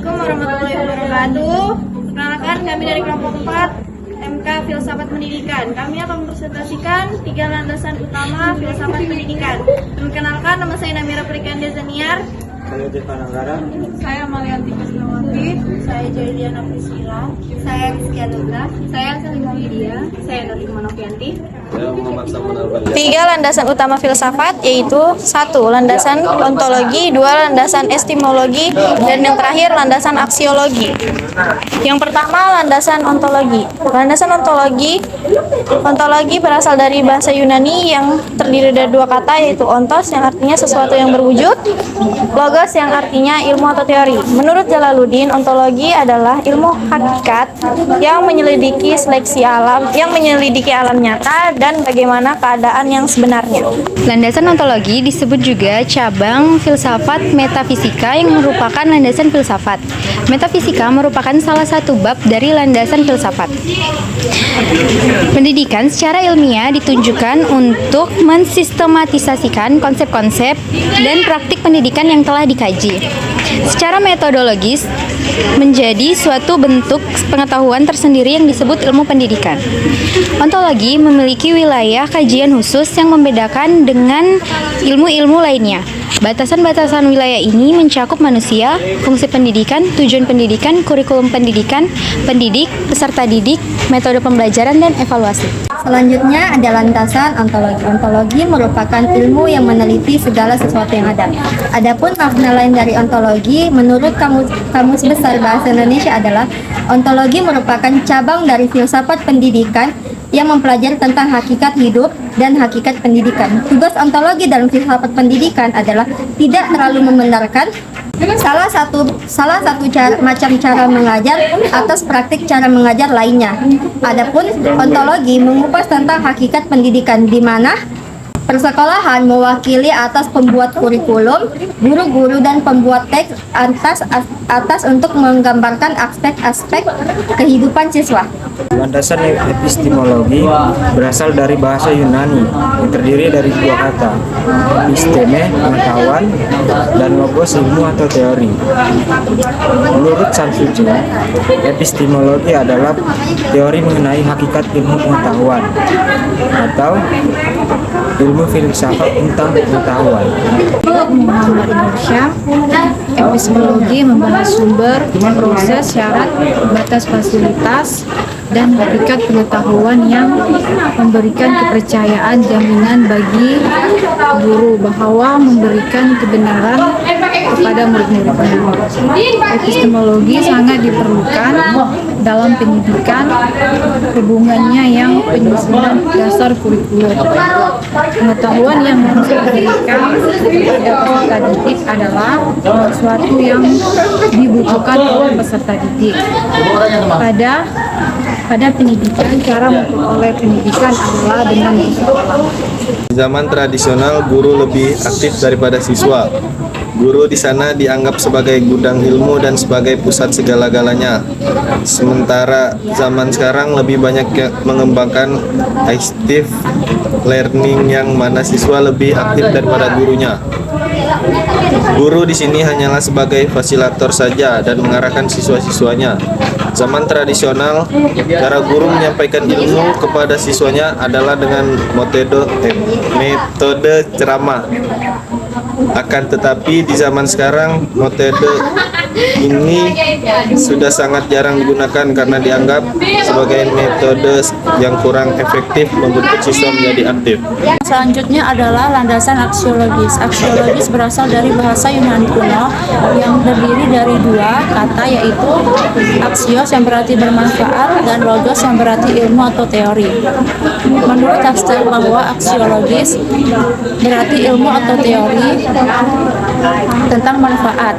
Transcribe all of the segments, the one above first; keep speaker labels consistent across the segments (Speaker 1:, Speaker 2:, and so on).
Speaker 1: Assalamualaikum warahmatullahi wabarakatuh. Perkenalkan, kami dari kelompok 4 MK Filsafat Pendidikan. Kami akan mempresentasikan 3 landasan utama filsafat pendidikan. Perkenalkan, nama saya Namira Prikanda Zaniar.
Speaker 2: Saya Devan Anggara.
Speaker 1: Saya Malianti Krisnawati. Saya Jayliana Priscila. Saya Rizky Anugrah. Saya Salima Widya. Saya Nurhikmah Novianti.
Speaker 2: Saya Muhammad Samun Al-Bali.
Speaker 3: 3 landasan utama filsafat, yaitu 1. Landasan ontologi, 2. Landasan epistemologi, dan yang terakhir landasan aksiologi. Yang pertama, landasan ontologi. Landasan ontologi berasal dari bahasa Yunani yang terdiri dari 2 kata, yaitu ontos yang artinya sesuatu yang berwujud, logos yang artinya ilmu atau teori. Menurut Jalaluddin, ontologi adalah ilmu hakikat yang menyelidiki seleksi alam, yang menyelidiki alam nyata dan bagaimana keadaan yang sebenarnya.
Speaker 4: Landasan ontologi disebut juga cabang filsafat metafisika yang merupakan landasan filsafat. Metafisika merupakan salah satu bab dari landasan filsafat. Pendidikan secara ilmiah ditunjukkan untuk mensistematisasikan konsep-konsep dan praktik pendidikan yang telah dikaji. Secara metodologis, menjadi suatu bentuk pengetahuan tersendiri yang disebut ilmu pendidikan. Ontologi memiliki wilayah kajian khusus yang membedakan dengan ilmu-ilmu lainnya. Batasan-batasan wilayah ini mencakup manusia, fungsi pendidikan, tujuan pendidikan, kurikulum pendidikan, pendidik, peserta didik, metode pembelajaran, dan evaluasi.
Speaker 5: Selanjutnya ada landasan ontologi. Ontologi merupakan ilmu yang meneliti segala sesuatu yang ada. Adapun makna lain dari ontologi, menurut Kamus Besar Bahasa Indonesia adalah ontologi merupakan cabang dari filsafat pendidikan yang mempelajari tentang hakikat hidup dan hakikat pendidikan. Tugas ontologi dalam filsafat pendidikan adalah tidak terlalu membenarkan salah satu macam cara mengajar atas praktik cara mengajar lainnya. Adapun ontologi mengupas tentang hakikat pendidikan, di mana persekolahan mewakili atas pembuat kurikulum, guru-guru dan pembuat teks atas untuk menggambarkan aspek-aspek kehidupan siswa.
Speaker 2: Landasan epistemologi berasal dari bahasa Yunani yang terdiri dari 2 kata, episteme, pengetahuan, dan logos, ilmu atau teori. Menurut Samsudin, epistemologi adalah teori mengenai hakikat ilmu pengetahuan atau ilmu filsafat tentang pengetahuan.
Speaker 6: Muhammad Indonesia, epistemologi membahas sumber, proses, syarat, batas fasilitas, dan hakikat pengetahuan yang memberikan kepercayaan jaminan bagi guru bahwa memberikan kebenaran kepada murid-muridnya. Epistemologi sangat diperlukan dalam pendidikan, hubungannya yang penyusunan dasar kurikulum. Pengetahuan yang harus diberikan kepada peserta didik adalah sesuatu yang dibutuhkan oleh peserta didik. Pada pendidikan, cara memperoleh pendidikan adalah dengan bersekolah.
Speaker 7: Di zaman tradisional, guru lebih aktif daripada siswa. Guru di sana dianggap sebagai gudang ilmu dan sebagai pusat segala-galanya. Sementara zaman sekarang lebih banyak mengembangkan active learning yang mana siswa lebih aktif daripada gurunya. Guru di sini hanyalah sebagai fasilitator saja dan mengarahkan siswa-siswanya. Zaman tradisional, cara guru menyampaikan ilmu kepada siswanya adalah dengan metode ceramah. Akan tetapi di zaman sekarang metode ini sudah sangat jarang digunakan karena dianggap sebagai metode yang kurang efektif membentuk siswa menjadi aktif.
Speaker 3: Selanjutnya adalah landasan aksiologis. Aksiologis berasal dari bahasa Yunani kuno yang terdiri dari 2 kata, yaitu aksios yang berarti bermanfaat dan logos yang berarti ilmu atau teori. Menurut Huxley bahwa aksiologis berarti ilmu atau teori tentang manfaat.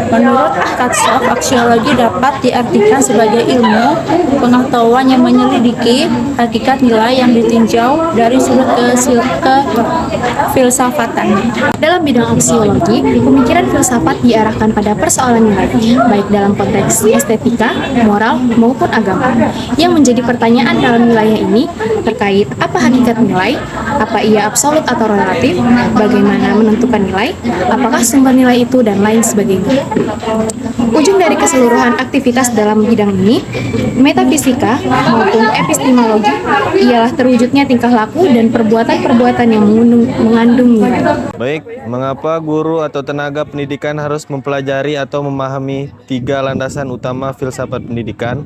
Speaker 3: Menurut Katsof,
Speaker 6: Epistemologi dapat diartikan sebagai ilmu pengetahuan yang menyelidiki hakikat nilai yang ditinjau dari sudut kefilsafatan.
Speaker 5: Dalam bidang aksiologi, pemikiran filsafat diarahkan pada persoalan nilai, baik dalam konteks estetika, moral, maupun agama. Yang menjadi pertanyaan dalam wilayah ini terkait apa hakikat nilai, apa ia absolut atau relatif, bagaimana menentukan nilai, apakah sumber nilai itu, dan lain sebagainya. Ujung dari keseluruhan aktivitas dalam bidang ini, metafisika maupun epistemologi, ialah terwujudnya tingkah laku dan perbuatan-perbuatan yang mengandung nilai.
Speaker 7: Baik, mengapa guru atau tenaga pendidikan harus mempelajari atau memahami 3 landasan utama filsafat pendidikan?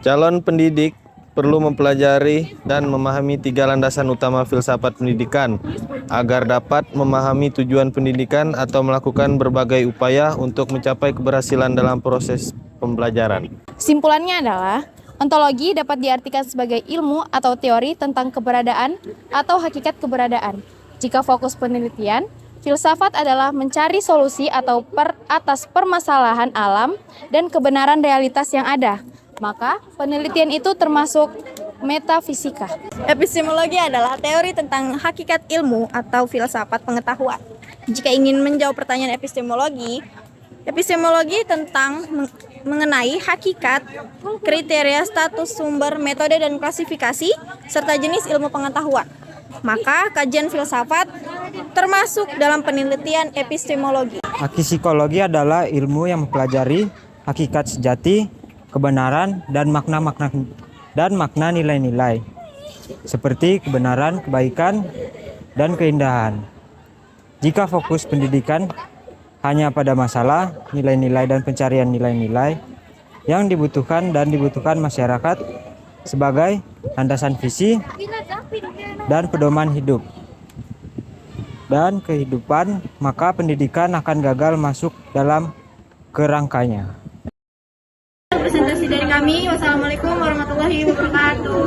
Speaker 7: Calon pendidik perlu mempelajari dan memahami 3 landasan utama filsafat pendidikan agar dapat memahami tujuan pendidikan atau melakukan berbagai upaya untuk mencapai keberhasilan dalam proses pembelajaran.
Speaker 3: Simpulannya adalah, ontologi dapat diartikan sebagai ilmu atau teori tentang keberadaan atau hakikat keberadaan. Jika fokus penelitian, filsafat adalah mencari solusi atau atas permasalahan alam dan kebenaran realitas yang ada. Maka, penelitian itu termasuk metafisika.
Speaker 1: Epistemologi adalah teori tentang hakikat ilmu atau filsafat pengetahuan. Jika ingin menjawab pertanyaan epistemologi tentang mengenai hakikat, kriteria, status, sumber, metode, dan klasifikasi, serta jenis ilmu pengetahuan. Maka, kajian filsafat termasuk dalam penelitian epistemologi.
Speaker 2: Psikologi adalah ilmu yang mempelajari hakikat sejati, kebenaran, dan makna nilai-nilai seperti kebenaran, kebaikan, dan keindahan. Jika fokus pendidikan hanya pada masalah, nilai-nilai, dan pencarian nilai-nilai yang dibutuhkan masyarakat sebagai landasan visi dan pedoman hidup dan kehidupan, maka pendidikan akan gagal masuk dalam kerangkanya.
Speaker 1: Presentasi dari kami. Wassalamualaikum warahmatullahi wabarakatuh.